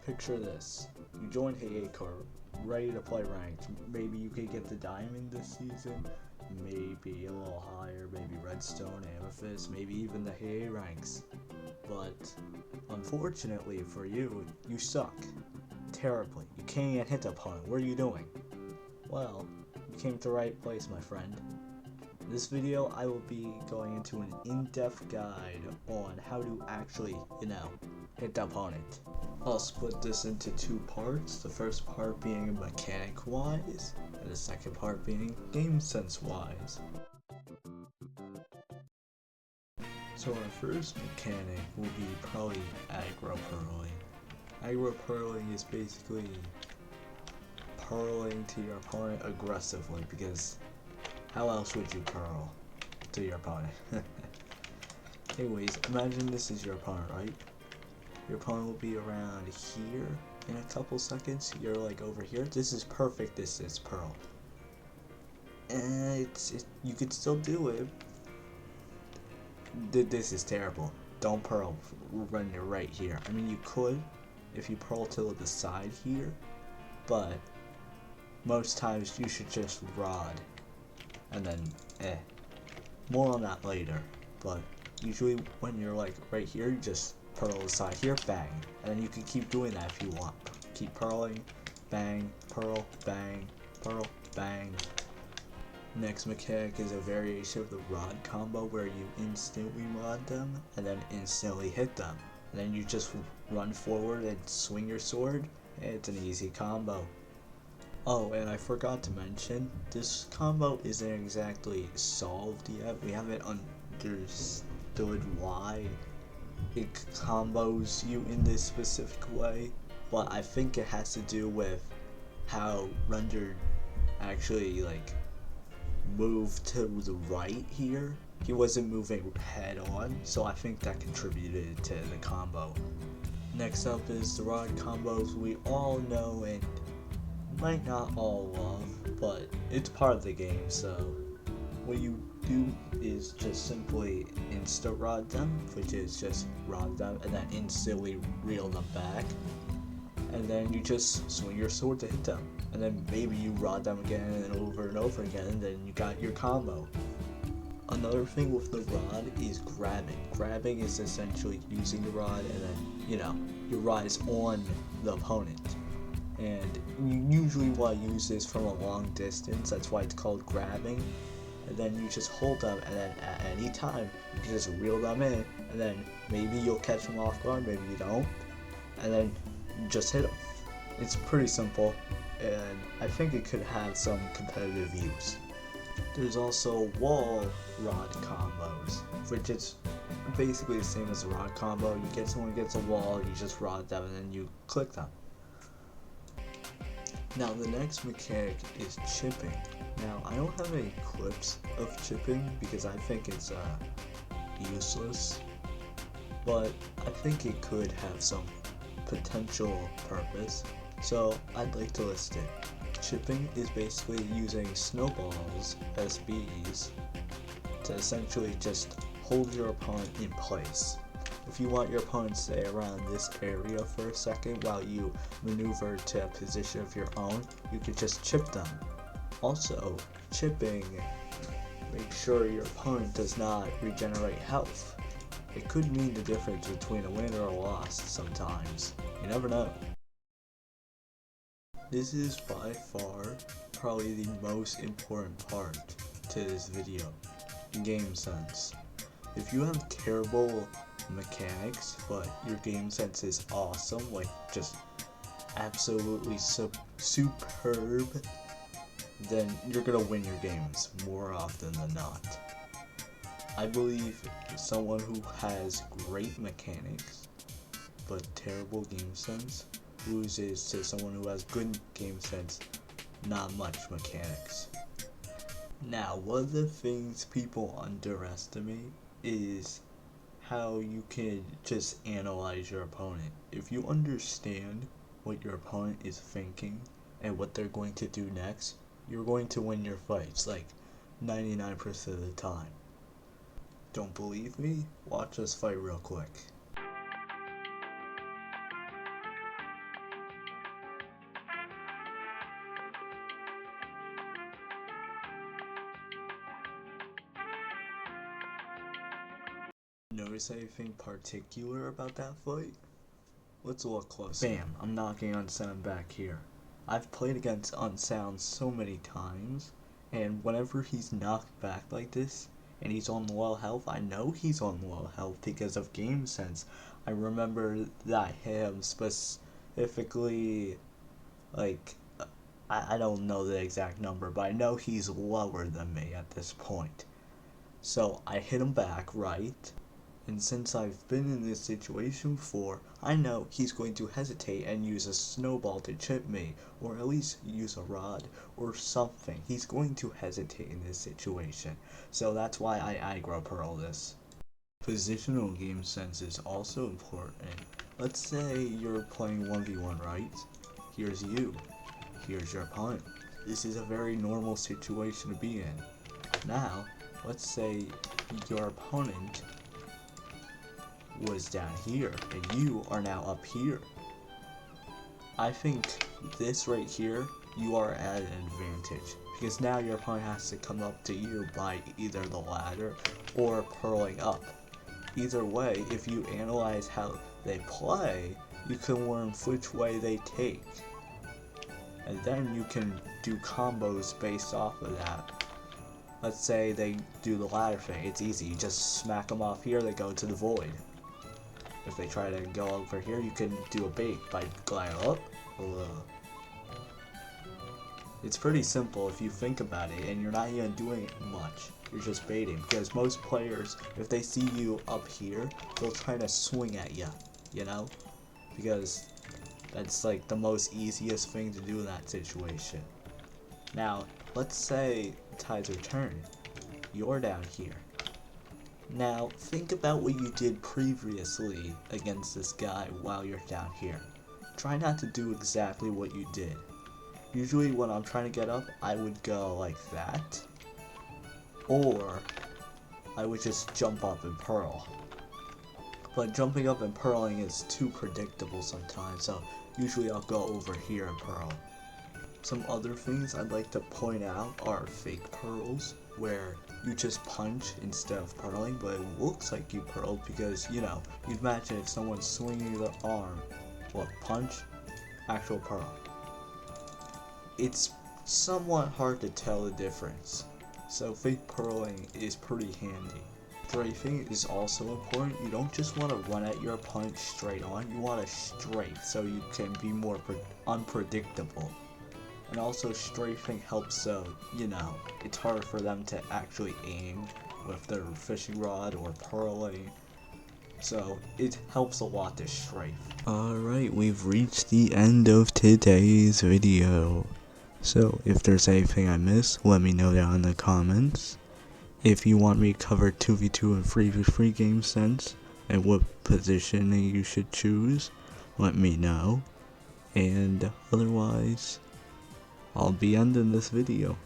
Picture this. You join Hayacore, ready to play ranked. Maybe you could get the diamond this season, maybe a little higher, maybe redstone, amethyst, maybe even the Hay ranks. But unfortunately for you, you suck. Terribly. You can't even hit the opponent. What are you doing? Well, you came to the right place, my friend. In this video, I will be going into an in-depth guide on how to actually, hit the opponent. I'll split this into two parts, the first part being mechanic-wise, and the second part being game sense-wise. So our first mechanic will be probably aggro purling. Aggro purling is basically purling to your opponent aggressively, because how else would you purl to your opponent? Anyways, imagine this is your opponent, right? Your opponent will be around here in a couple seconds. You're like over here. This is perfect distance purl. And you could still do it. This is terrible. Don't purl when you're right here. I mean, you could if you purl to the side here, but most times you should just rod and then more on that later. But usually when you're like right here, you just purl the side here, bang, and then you can keep doing that if you want. Keep purling, bang, purl, bang, purl, bang. Next mechanic is a variation of the rod combo where you instantly rod them and then instantly hit them. And then you just run forward and swing your sword, and it's an easy combo. Oh, and I forgot to mention, this combo isn't exactly solved yet. We haven't understood why it combos you in this specific way, but I think it has to do with how Render actually moved to the right here. He wasn't moving head on, so I think that contributed to the combo. Next up is the rod combos we all know and might not all love, but it's part of the game, so what you do is just simply insta rod them, which is just rod them and then instantly reel them back, and then you just swing your sword to hit them, and then maybe you rod them again and over again, and then you got your combo. Another thing with the rod is grabbing. Grabbing is essentially using the rod and then, your rod is on the opponent. And you usually want to use this from a long distance, that's why it's called grabbing. And then you just hold them, and then at any time, you can just reel them in, and then maybe you'll catch them off guard, maybe you don't, and then you just hit them. It's pretty simple, and I think it could have some competitive use. There's also wall rod combos, which is basically the same as a rod combo. You get someone gets a wall, you just rod them, and then you click them. Now the next mechanic is chipping. Now I don't have any clips of chipping because I think it's useless, but I think it could have some potential purpose, so I'd like to list it. Chipping is basically using snowballs, SBs, to essentially just hold your opponent in place. If you want your opponent to stay around this area for a second while you maneuver to a position of your own, you could just chip them. Also, chipping makes sure your opponent does not regenerate health. It could mean the difference between a win or a loss sometimes. You never know. This is by far probably the most important part to this video, game sense. If you have terrible mechanics but your game sense is awesome, like just absolutely superb, then you're gonna win your games more often than not. I believe someone who has great mechanics but terrible game sense loses to someone who has good game sense, not much mechanics. Now, one of the things people underestimate is how you can just analyze your opponent. If you understand what your opponent is thinking and what they're going to do next, you're going to win your fights, like 99% of the time. Don't believe me? Watch us fight real quick. Notice anything particular about that fight? Let's look closer. Bam, I'm knocking Unsound back here. I've played against Unsound so many times, and whenever he's knocked back like this, and he's on low health, I know he's on low health because of game sense. I remember that I hit him specifically, like, I don't know the exact number, but I know he's lower than me at this point. So I hit him back, right? And since I've been in this situation before, I know he's going to hesitate and use a snowball to chip me, or at least use a rod, or something. He's going to hesitate in this situation. So that's why I aggro pearl this. Positional game sense is also important. Let's say you're playing 1v1, right? Here's you. Here's your opponent. This is a very normal situation to be in. Now, let's say your opponent was down here and you are now up here. I think this right here, you are at an advantage because now your opponent has to come up to you by either the ladder or purling up. Either way, if you analyze how they play, you can learn which way they take, and then you can do combos based off of that. Let's say they do the ladder thing. It's easy, you just smack them off here, they go to the void. If they try to go over here, you can do a bait by gliding up. It's pretty simple if you think about it, and you're not even doing much. You're just baiting, because most players, if they see you up here, they'll try to swing at you, you know? Because that's like the most easiest thing to do in that situation. Now, let's say tides are turned. You're down here. Now, think about what you did previously against this guy while you're down here. Try not to do exactly what you did. Usually when I'm trying to get up, I would go like that. Or, I would just jump up and pearl. But jumping up and purling is too predictable sometimes, so usually I'll go over here and pearl. Some other things I'd like to point out are fake pearls, where you just punch instead of purling, but it looks like you purled because, you know, you'd imagine if someone's swinging their arm, what, punch, actual pearl. It's somewhat hard to tell the difference, so fake purling is pretty handy. Strafing is also important. You don't just want to run at your opponent straight on, you want to strafe so you can be more unpredictable. And also strafing helps so, you know, it's hard for them to actually aim with their fishing rod or purling. So it helps a lot to strafe. Alright, we've reached the end of today's video. So if there's anything I missed, let me know down in the comments. If you want me to cover 2v2 and 3v3 game sense and what positioning you should choose, let me know. And otherwise, I'll be ending this video.